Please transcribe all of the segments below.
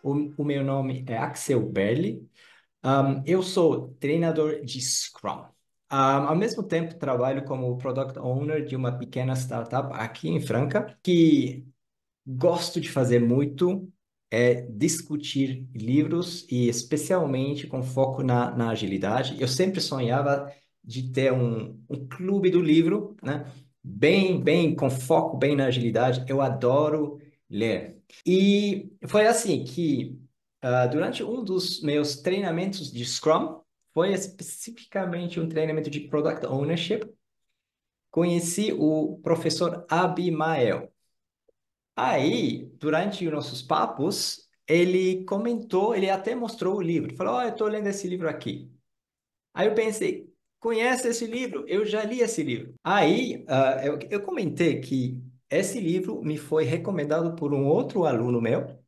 O meu nome é Axel Berli. Eu sou treinador de Scrum. Ao mesmo tempo, trabalho como Product Owner de uma pequena startup aqui em Franca, que gosto de fazer muito é discutir livros e especialmente com foco na agilidade. Eu sempre sonhava de ter um clube do livro, né? Bem, com foco bem na agilidade. Eu adoro ler. E foi assim que, durante um dos meus treinamentos de Scrum, foi especificamente um treinamento de Product Ownership, conheci o professor Abimael. Aí, durante os nossos papos, ele comentou, ele até mostrou o livro. Falou, eu estou lendo esse livro aqui. Aí eu pensei, conhece esse livro? Eu já li esse livro. Aí, eu comentei que esse livro me foi recomendado por um outro aluno meu.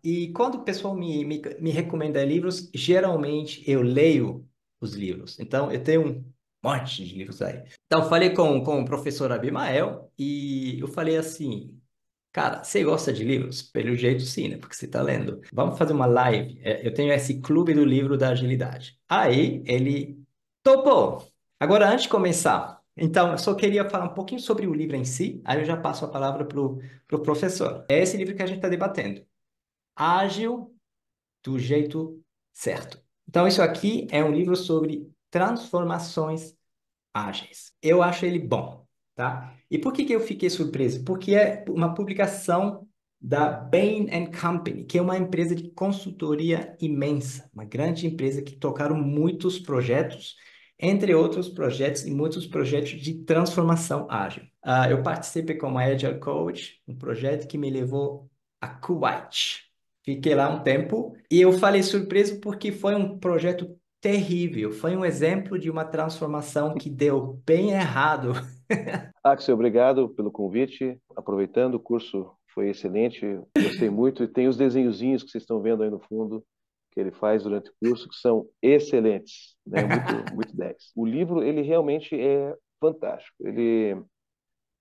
E quando o pessoal me recomenda livros, geralmente eu leio os livros. Então, eu tenho um monte de livros aí. Então, eu falei com o professor Abimael e eu falei assim, cara, você gosta de livros? Pelo jeito sim, né? Porque você está lendo. Vamos fazer uma live. Eu tenho esse clube do livro da agilidade. Aí ele topou. Agora, antes de começar, então, eu só queria falar um pouquinho sobre o livro em si, aí eu já passo a palavra para o professor. É esse livro que a gente está debatendo. Ágil do jeito certo. Então, isso aqui é um livro sobre transformações ágeis. Eu acho ele bom, tá? E por que que eu fiquei surpreso? Porque é uma publicação da Bain Company, que é uma empresa de consultoria imensa, uma grande empresa que tocaram muitos projetos, entre outros projetos e muitos projetos de transformação ágil. Eu participei como Agile Coach, um projeto que me levou a Kuwait. Fiquei lá um tempo e eu falei surpreso porque foi um projeto terrível. Foi um exemplo de uma transformação que deu bem errado. Axel, obrigado pelo convite. Aproveitando, o curso foi excelente, gostei muito. E tem os desenhozinhos que vocês estão vendo aí no fundo, que ele faz durante o curso, que são excelentes, né? Muito 10. O livro, ele realmente é fantástico. Ele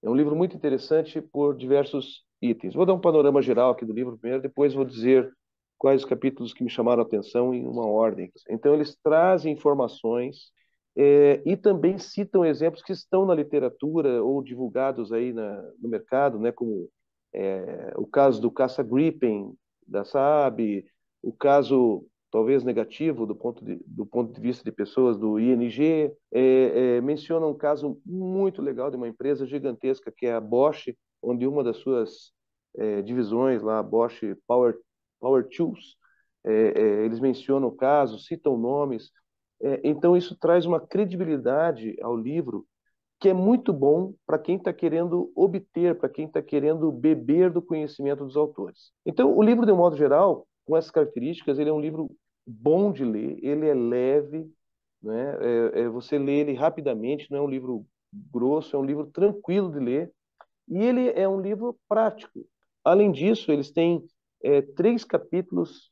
é um livro muito interessante por diversos itens. Vou dar um panorama geral aqui do livro primeiro, depois vou dizer quais os capítulos que me chamaram a atenção em uma ordem. Então, eles trazem informações e também citam exemplos que estão na literatura ou divulgados aí no mercado, né, como o caso do caça-gripen da Saab, o caso talvez negativo do ponto de vista de pessoas do ING, menciona um caso muito legal de uma empresa gigantesca que é a Bosch, onde uma das suas divisões lá, Bosch Power Tools, eles mencionam casos, citam nomes, então isso traz uma credibilidade ao livro que é muito bom para quem está querendo obter, para quem está querendo beber do conhecimento dos autores. Então, o livro, de um modo geral, com essas características, ele é um livro bom de ler, ele é leve, né? Você lê ele rapidamente, não é um livro grosso, é um livro tranquilo de ler, e ele é um livro prático. Além disso, eles têm três capítulos,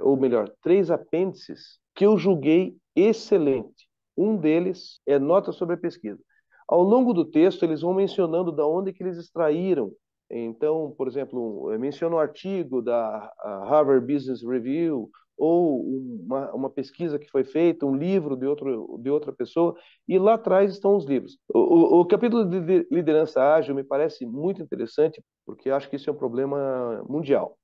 ou melhor, três apêndices que eu julguei excelente. Um deles é nota sobre a pesquisa. Ao longo do texto, eles vão mencionando da onde que eles extraíram. Então, por exemplo, menciona um artigo da Harvard Business Review ou uma pesquisa que foi feita, um livro de outra pessoa, e lá atrás estão os livros. O capítulo de liderança ágil me parece muito interessante, porque acho que isso é um problema mundial.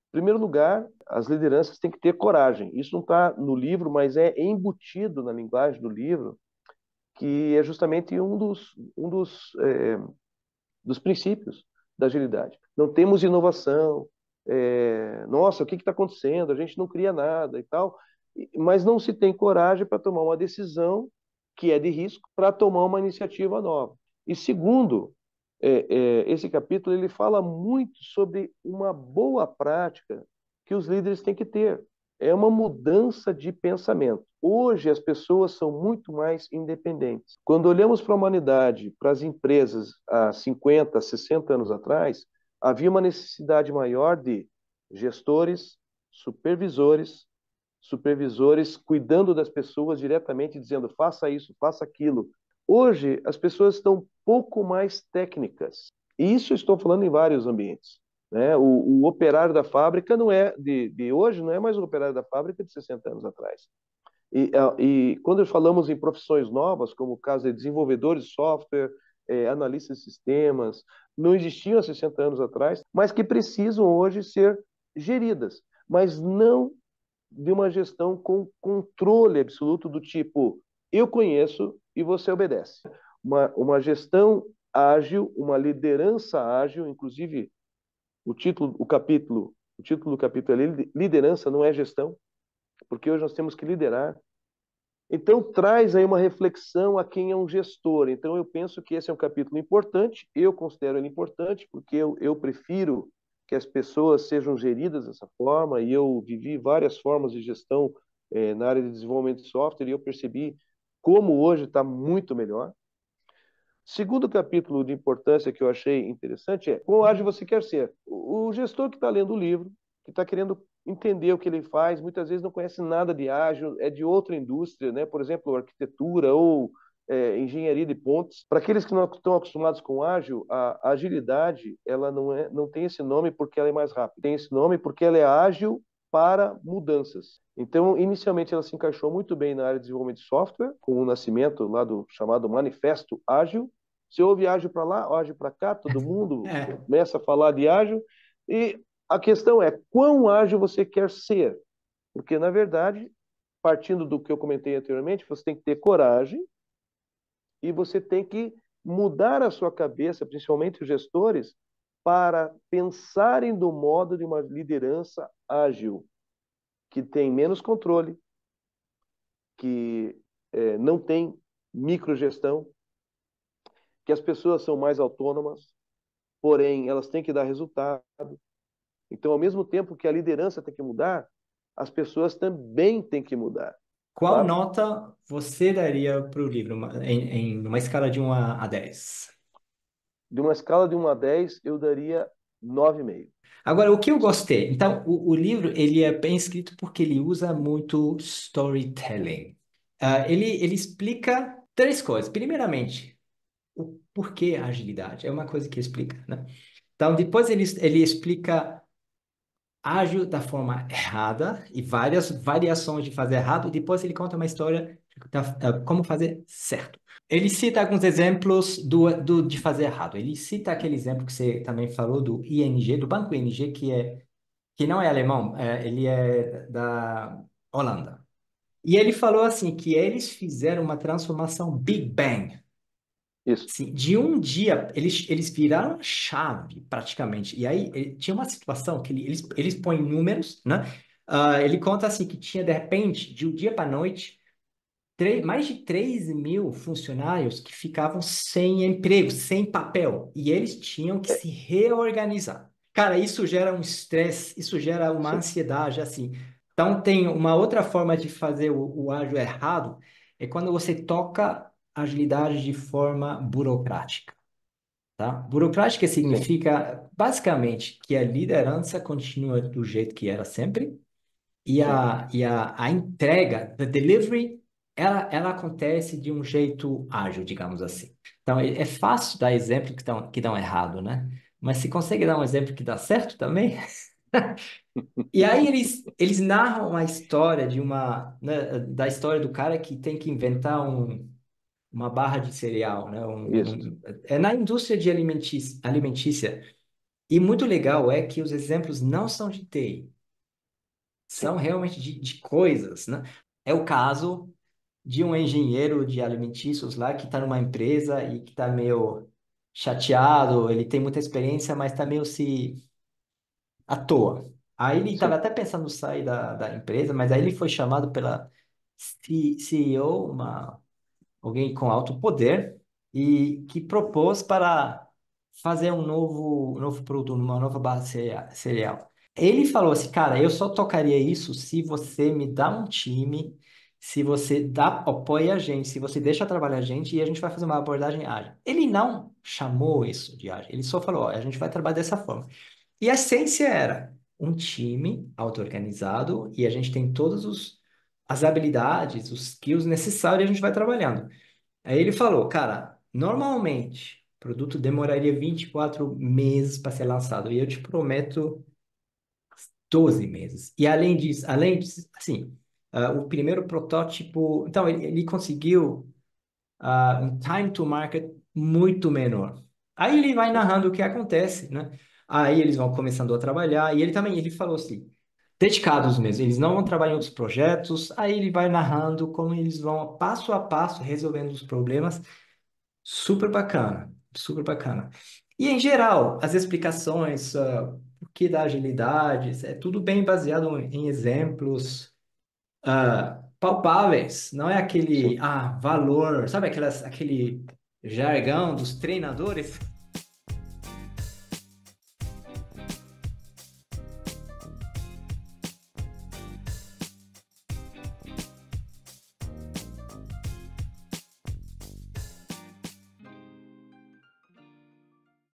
Em primeiro lugar, as lideranças têm que ter coragem. Isso não está no livro, mas é embutido na linguagem do livro, que é justamente dos princípios da agilidade. Não temos inovação. Nossa, o que está acontecendo? A gente não cria nada e tal. Mas não se tem coragem para tomar uma decisão que é de risco para tomar uma iniciativa nova. E segundo, esse capítulo ele fala muito sobre uma boa prática que os líderes têm que ter. É uma mudança de pensamento. Hoje as pessoas são muito mais independentes. Quando olhamos para a humanidade, para as empresas há 50, 60 anos atrás, havia uma necessidade maior de gestores, supervisores, supervisores cuidando das pessoas diretamente, dizendo faça isso, faça aquilo. Hoje, as pessoas estão um pouco mais técnicas. E isso eu estou falando em vários ambientes. né? O operário da fábrica não é de hoje, não é mais o operário da fábrica de 60 anos atrás. E quando falamos em profissões novas, como o caso de desenvolvedores de software, analistas de sistemas, não existiam há 60 anos atrás, mas que precisam hoje ser geridas, mas não de uma gestão com controle absoluto do tipo, eu conheço e você obedece. Uma gestão ágil, uma liderança ágil, inclusive o título do capítulo é liderança, não é gestão, porque hoje nós temos que liderar. Então, traz aí uma reflexão a quem é um gestor. Então, eu penso que esse é um capítulo importante, eu considero ele importante, porque eu prefiro que as pessoas sejam geridas dessa forma, e eu vivi várias formas de gestão na área de desenvolvimento de software, e eu percebi como hoje está muito melhor. Segundo capítulo de importância que eu achei interessante é quão ágil você quer ser. O gestor que está lendo o livro, que está querendo entender o que ele faz, muitas vezes não conhece nada de ágil, é de outra indústria, né? Por exemplo, arquitetura ou engenharia de pontes. Para aqueles que não estão acostumados com ágil, a agilidade ela não tem esse nome porque ela é mais rápida. Tem esse nome porque ela é ágil para mudanças. Então, inicialmente, ela se encaixou muito bem na área de desenvolvimento de software, com o nascimento lá do chamado Manifesto Ágil. Você ouve ágil para lá, ágil para cá, todo mundo É. começa a falar de ágil. E a questão é, quão ágil você quer ser? Porque, na verdade, partindo do que eu comentei anteriormente, você tem que ter coragem e você tem que mudar a sua cabeça, principalmente os gestores, para pensarem do modo de uma liderança ágil, que tem menos controle, que não tem microgestão, que as pessoas são mais autônomas, porém elas têm que dar resultado. Então, ao mesmo tempo que a liderança tem que mudar, as pessoas também têm que mudar, Qual sabe? nota você daria para o livro em uma escala de 1 a 10? De uma escala de 1 a 10, eu daria 9,5. Agora, o que eu gostei? Então, o livro ele é bem escrito porque ele usa muito storytelling. Ele explica três coisas. Primeiramente, o porquê a agilidade. É uma coisa que explica, né? Então, depois ele explica ágil da forma errada e várias variações de fazer errado. E depois ele conta uma história como fazer certo. Ele cita alguns exemplos de fazer errado. Ele cita aquele exemplo que você também falou do ING, do Banco ING, que não é alemão, ele é da Holanda. E ele falou assim que eles fizeram uma transformação Big Bang. Isso, Sim, de um dia, eles viraram a chave, praticamente. E aí, tinha uma situação que eles põem números, né? Ele conta assim que tinha, de repente, de um dia para a noite, mais de 3.000 funcionários que ficavam sem emprego, sem papel, e eles tinham que é, se reorganizar. Cara, isso gera um estresse, isso gera uma sim, ansiedade, assim. Então, tem uma outra forma de fazer o ágil errado, é quando você toca agilidade de forma burocrática, tá? Burocrática sim, significa, basicamente, que a liderança continua do jeito que era sempre, e sim, a entrega, the delivery, ela acontece de um jeito ágil, digamos assim. Então, é fácil dar exemplo que dão errado, né? Mas se consegue dar um exemplo que dá certo também. E aí eles narram a história né, da história do cara que tem que inventar uma barra de cereal, né? isso, É na indústria de alimentícia. E muito legal é que os exemplos não são de TI, sim, são realmente de coisas, né? É o caso de um engenheiro de alimentícios lá que está numa empresa e que está meio chateado, ele tem muita experiência, mas está meio se à toa. Aí ele estava sim, até pensando em sair da empresa, mas aí ele foi chamado pela CEO, alguém com alto poder, e que propôs para fazer um novo produto, uma nova barra cereal. Ele falou assim, cara, eu só tocaria isso se você me dá um time, se você apoia a gente, se você deixa trabalhar a gente e a gente vai fazer uma abordagem ágil. Ele não chamou isso de ágil, ele só falou, ó, a gente vai trabalhar dessa forma. E a essência era um time auto-organizado e a gente tem as habilidades, os skills necessários e a gente vai trabalhando. Aí ele falou, cara, normalmente, produto demoraria 24 meses para ser lançado. E eu te prometo 12 meses. E além disso, assim, o primeiro protótipo, então ele conseguiu um time to market muito menor. Aí ele vai Sim, narrando o que acontece, né? Aí eles vão começando a trabalhar, e ele também, ele falou assim, dedicados mesmo, eles não vão trabalhar em outros projetos, aí ele vai narrando como eles vão passo a passo resolvendo os problemas, super bacana, super bacana. E em geral, as explicações, o que da agilidade, é tudo bem baseado em exemplos, palpáveis, não é aquele sim. valor, sabe aquele jargão dos treinadores?